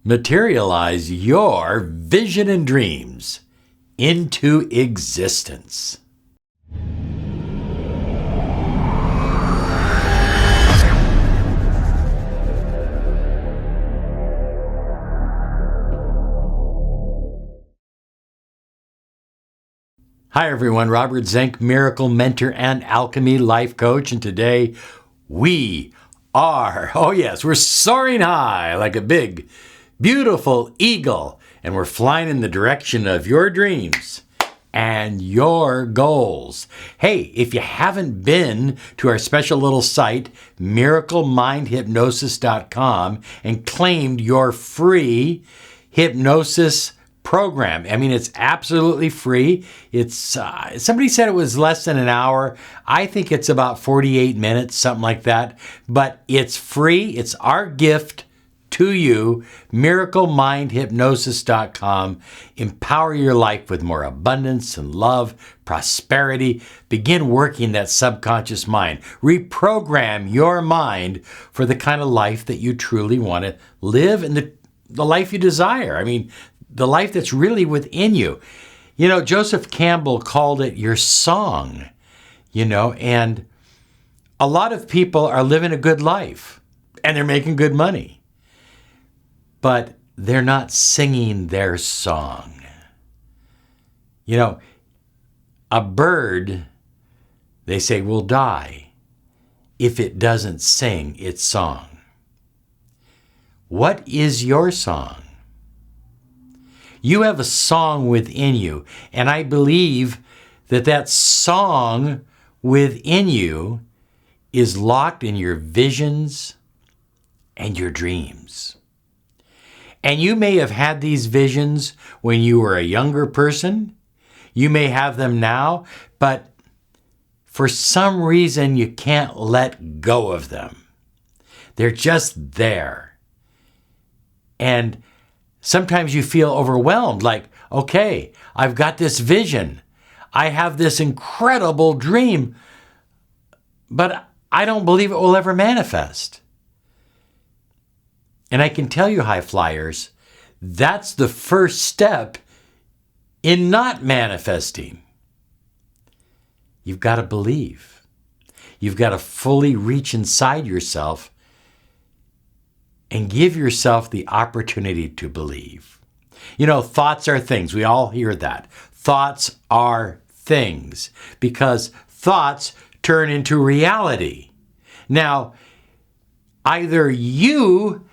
Materialize your vision and dreams into existence. Hi everyone, Robert Zink, miracle mentor and Alchemy life coach, and today we are, we're soaring high like a big, beautiful eagle, and we're flying in the direction of your dreams and your goals. Hey, if you haven't been to our special little site, miraclemindhypnosis.com, and claimed your free hypnosis program. I mean, it's absolutely free. It's somebody said it was less than an hour. I think it's about 48 minutes, something like that. But it's free. It's our gift to you. miraclemindhypnosis.com. Empower your life with more abundance and love, prosperity. Begin working that subconscious mind. Reprogram your mind for the kind of life that you truly want to live and the life you desire. I mean, the life that's really within you. You know, Joseph Campbell called it your song, and a lot of people are living a good life and they're making good money, but they're not singing their song. A bird, they say, will die if it doesn't sing its song. What is your song? You have a song within you, and I believe that song within you is locked in your visions and your dreams. And you may have had these visions when you were a younger person. You may have them now, but for some reason you can't let go of them. They're just there. And sometimes you feel overwhelmed, like, okay, I've got this vision. I have this incredible dream, but I don't believe it will ever manifest. And I can tell you, high flyers, that's the first step in not manifesting. You've got to believe. You've got to fully reach inside yourself and give yourself the opportunity to believe. Thoughts are things. We all hear that. Thoughts are things because thoughts turn into reality. Now, either you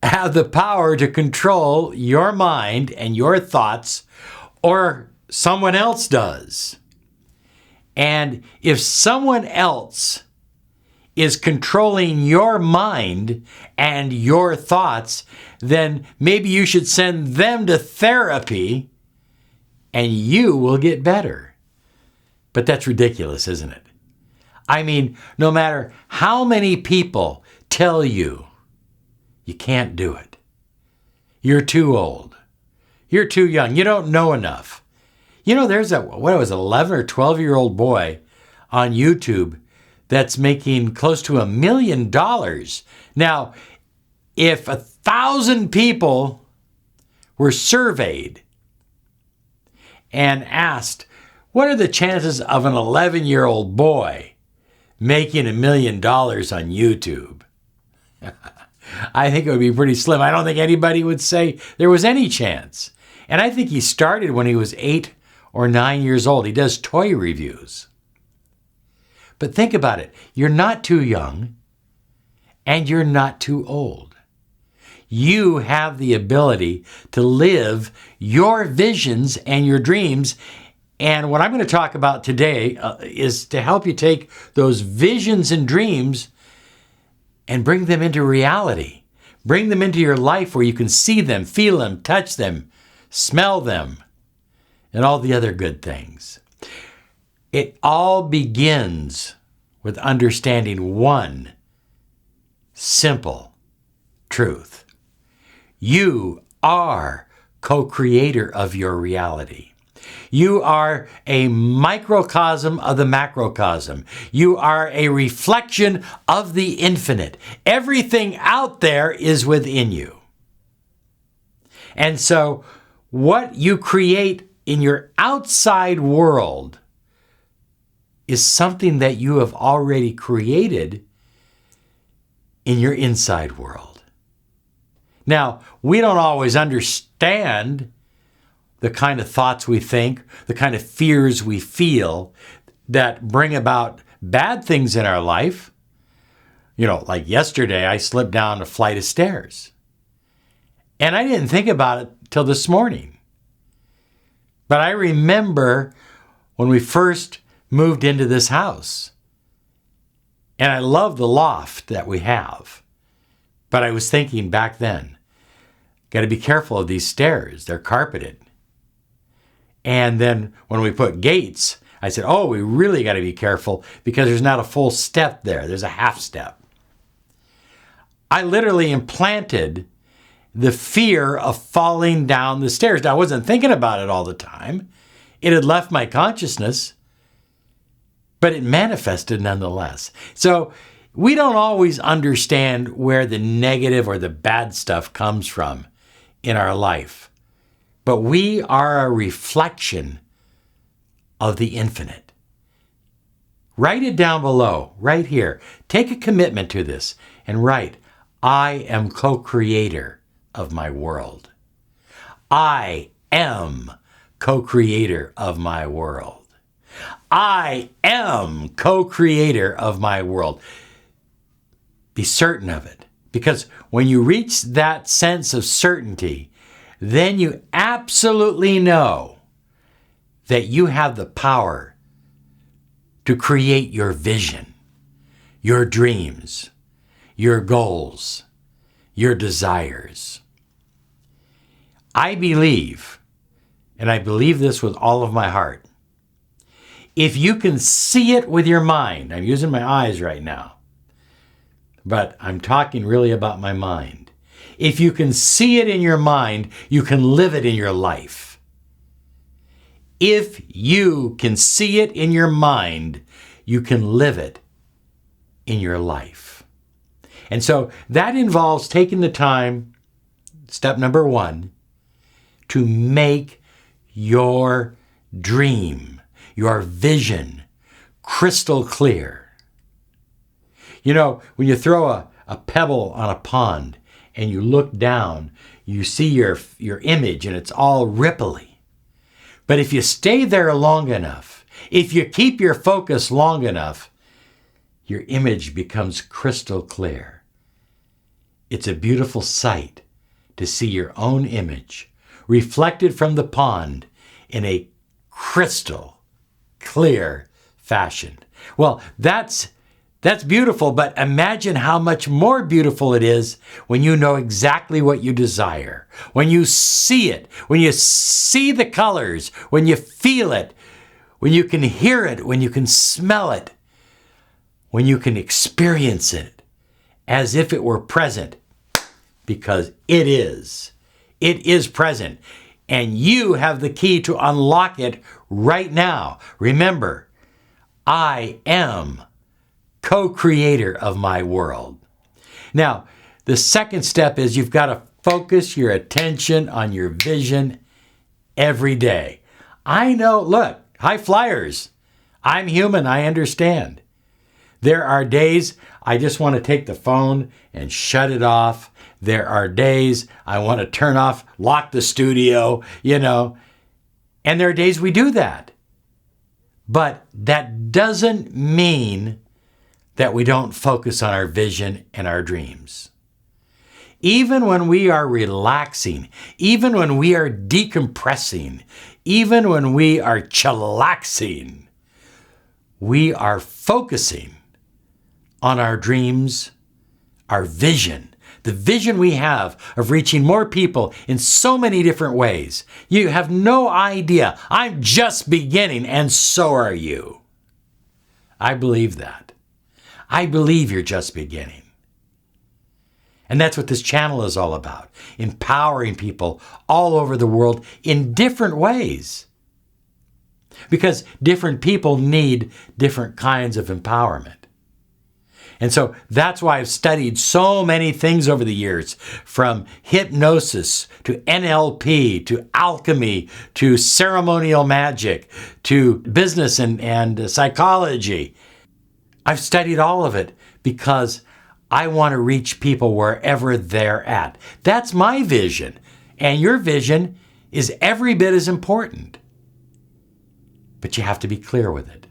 have the power to control your mind and your thoughts, or someone else does. And if someone else is controlling your mind and your thoughts, then maybe you should send them to therapy and you will get better. But that's ridiculous, isn't it? I mean, no matter how many people tell you you can't do it, you're too old, you're too young, you don't know enough. There's an 11 or 12-year-old boy on YouTube that's making close to $1 million. Now, if 1,000 people were surveyed and asked, what are the chances of an 11-year-old boy making $1 million on YouTube? I think it would be pretty slim. I don't think anybody would say there was any chance. And I think he started when he was 8 or 9 years old. He does toy reviews. But think about it. You're not too young and you're not too old. You have the ability to live your visions and your dreams. And what I'm going to talk about today is to help you take those visions and dreams and bring them into reality. Bring them into your life where you can see them, feel them, touch them, smell them, and all the other good things. It all begins with understanding one simple truth. You are co-creator of your reality. You are a microcosm of the macrocosm. You are a reflection of the infinite. Everything out there is within you. And so what you create in your outside world is something that you have already created in your inside world. Now, we don't always understand the kind of thoughts we think, the kind of fears we feel that bring about bad things in our life. You know, like yesterday, I slipped down a flight of stairs. And I didn't think about it till this morning. But I remember when we first moved into this house. And I love the loft that we have. But I was thinking back then, got to be careful of these stairs. They're carpeted. And then when we put gates, I said, oh, we really got to be careful because there's not a full step there. There's a half step. I literally implanted the fear of falling down the stairs. Now, I wasn't thinking about it all the time. It had left my consciousness, but it manifested nonetheless. So we don't always understand where the negative or the bad stuff comes from in our life, but we are a reflection of the infinite. Write it down below, right here. Take a commitment to this and write, I am co-creator of my world. I am co-creator of my world. I am co-creator of my world. Be certain of it. Because when you reach that sense of certainty, then you absolutely know that you have the power to create your vision, your dreams, your goals, your desires. I believe, and I believe this with all of my heart, if you can see it with your mind, I'm using my eyes right now, but I'm talking really about my mind. If you can see it in your mind, you can live it in your life. If you can see it in your mind, you can live it in your life. And so that involves taking the time, step number 1, to make your dream, your vision, crystal clear. You know, when you throw a pebble on a pond and you look down, you see your image and it's all ripply. But if you stay there long enough, if you keep your focus long enough, your image becomes crystal clear. It's a beautiful sight to see your own image reflected from the pond in a crystal clear fashion. Well, that's beautiful, but imagine how much more beautiful it is when you know exactly what you desire, when you see it, when you see the colors, when you feel it, when you can hear it, when you can smell it, when you can experience it as if it were present, because it is. It is present, and you have the key to unlock it right now. Remember, I am co-creator of my world. Now, the second step is you've got to focus your attention on your vision every day. I know, look, high flyers. I'm human, I understand. There are days I just want to take the phone and shut it off. There are days I want to turn off, lock the studio, and there are days we do that. But that doesn't mean that we don't focus on our vision and our dreams. Even when we are relaxing, even when we are decompressing, even when we are chillaxing, we are focusing on our dreams, our vision, the vision we have of reaching more people in so many different ways. You have no idea. I'm just beginning, and so are you. I believe that. I believe you're just beginning. And that's what this channel is all about, empowering people all over the world in different ways. Because different people need different kinds of empowerment. And so that's why I've studied so many things over the years, from hypnosis to NLP to alchemy to ceremonial magic to business and psychology. I've studied all of it because I want to reach people wherever they're at. That's my vision. And your vision is every bit as important. But you have to be clear with it.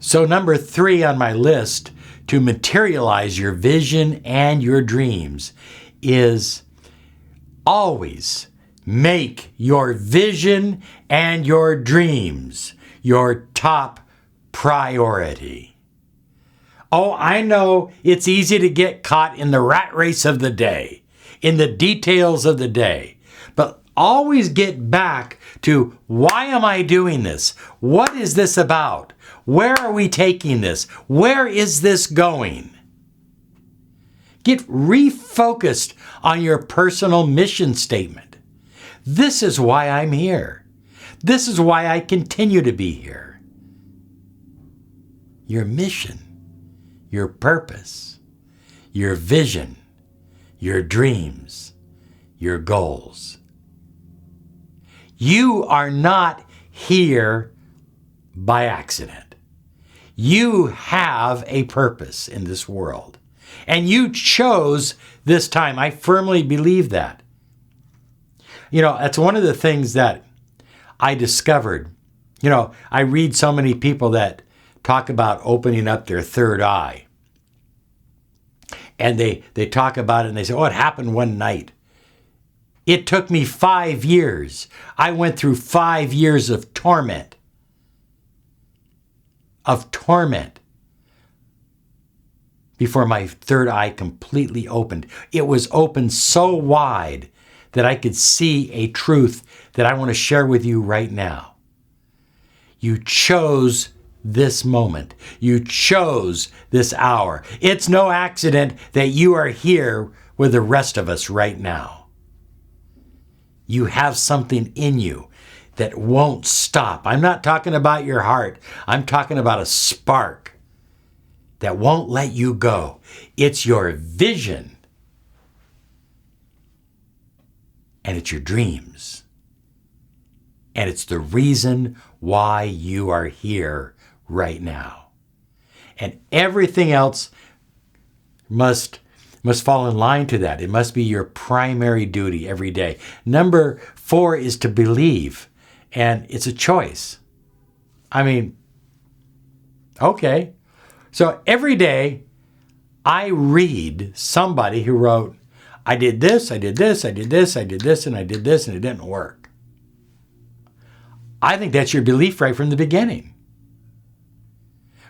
So number 3 on my list to materialize your vision and your dreams is always make your vision and your dreams your top priority. Oh, I know it's easy to get caught in the rat race of the day, in the details of the day, but always get back to, why am I doing this? What is this about? Where are we taking this? Where is this going? Get refocused on your personal mission statement. This is why I'm here. This is why I continue to be here. Your mission, your purpose, your vision, your dreams, your goals. You are not here by accident. You have a purpose in this world. And you chose this time. I firmly believe that. You know, that's one of the things that I discovered. You know, I read so many people that talk about opening up their third eye. And they talk about it and they say, oh, it happened one night. It took me 5 years. I went through 5 years of torment. Before my third eye completely opened. It was opened so wide that I could see a truth that I want to share with you right now. You chose this moment. You chose this hour. It's no accident that you are here with the rest of us right now. You have something in you that won't stop. I'm not talking about your heart. I'm talking about a spark that won't let you go. It's your vision. And it's your dreams. And it's the reason why you are here right now. And everything else must fall in line to that. It must be your primary duty every day. Number 4 is to believe. And it's a choice. I mean, okay. So every day I read somebody who wrote, I did this, I did this, I did this, I did this, and I did this, and it didn't work. I think that's your belief right from the beginning.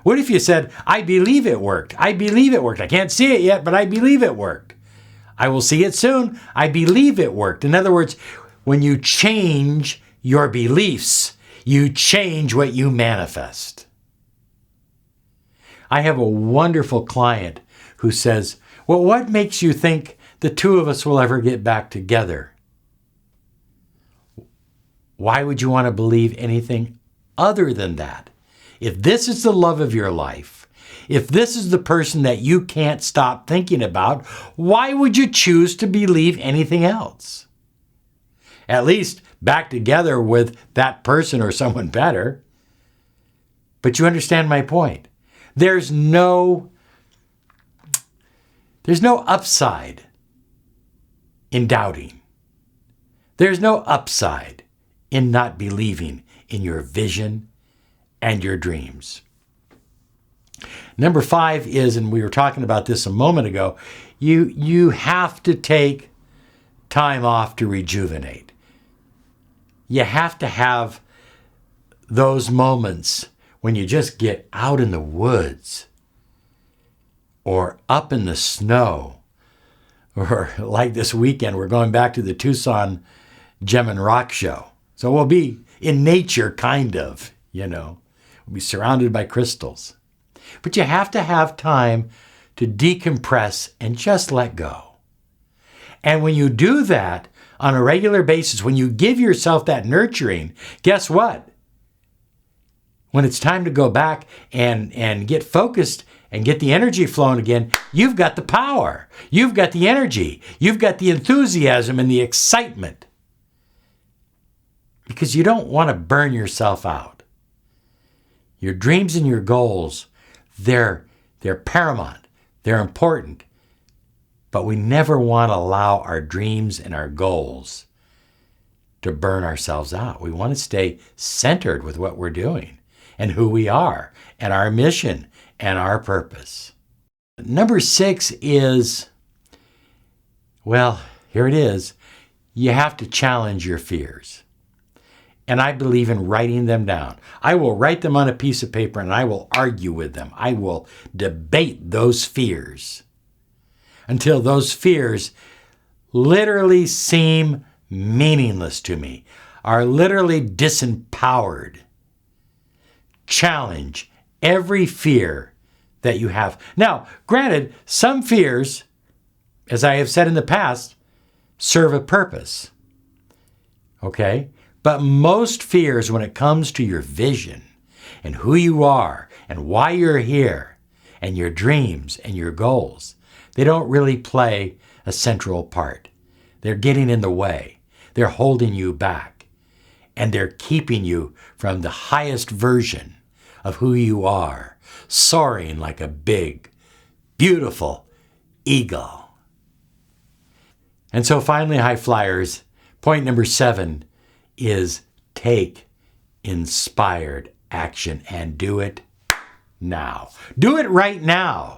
What if you said, I believe it worked. I believe it worked. I can't see it yet, but I believe it worked. I will see it soon. I believe it worked. In other words, when you change your beliefs, you change what you manifest. I have a wonderful client who says, well, what makes you think the two of us will ever get back together? Why would you want to believe anything other than that? If this is the love of your life, if this is the person that you can't stop thinking about, why would you choose to believe anything else? At least back together with that person or someone better. But you understand my point. There's no upside in doubting. There's no upside in not believing in your vision and your dreams. Number 5 is, and we were talking about this a moment ago, you have to take time off to rejuvenate. You have to have those moments when you just get out in the woods or up in the snow, or like this weekend, we're going back to the Tucson Gem and Rock show. So we'll be in nature, kind of, you know. We'll be surrounded by crystals. But you have to have time to decompress and just let go. And when you do that on a regular basis, when you give yourself that nurturing, guess what? When it's time to go back and get focused and get the energy flowing again, you've got the power. You've got the energy. You've got the enthusiasm and the excitement. Because you don't want to burn yourself out. Your dreams and your goals, they're paramount. They're important. But we never want to allow our dreams and our goals to burn ourselves out. We want to stay centered with what we're doing and who we are and our mission and our purpose. Number 6 is, well, here it is. You have to challenge your fears. And I believe in writing them down. I will write them on a piece of paper and I will argue with them. I will debate those fears until those fears literally seem meaningless to me, are literally disempowered. Challenge every fear that you have. Now, granted, some fears, as I have said in the past, serve a purpose. Okay? But most fears, when it comes to your vision and who you are and why you're here and your dreams and your goals, they don't really play a central part. They're getting in the way. They're holding you back. And they're keeping you from the highest version of who you are, soaring like a big, beautiful eagle. And so finally, high flyers, point number 7 is take inspired action and do it now. Do it right now.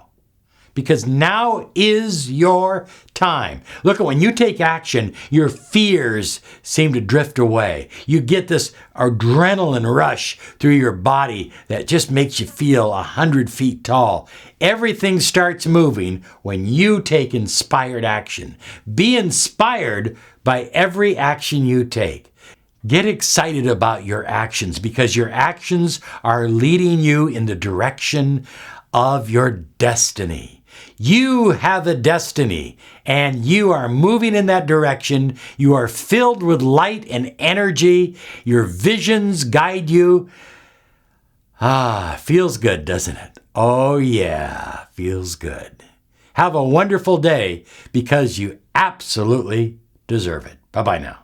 Because now is your time. Look, when you take action, your fears seem to drift away. You get this adrenaline rush through your body that just makes you feel 100 feet tall. Everything starts moving when you take inspired action. Be inspired by every action you take. Get excited about your actions because your actions are leading you in the direction of your destiny. You have a destiny and you are moving in that direction. You are filled with light and energy. Your visions guide you. Feels good, doesn't it? Oh yeah, feels good. Have a wonderful day because you absolutely deserve it. Bye-bye now.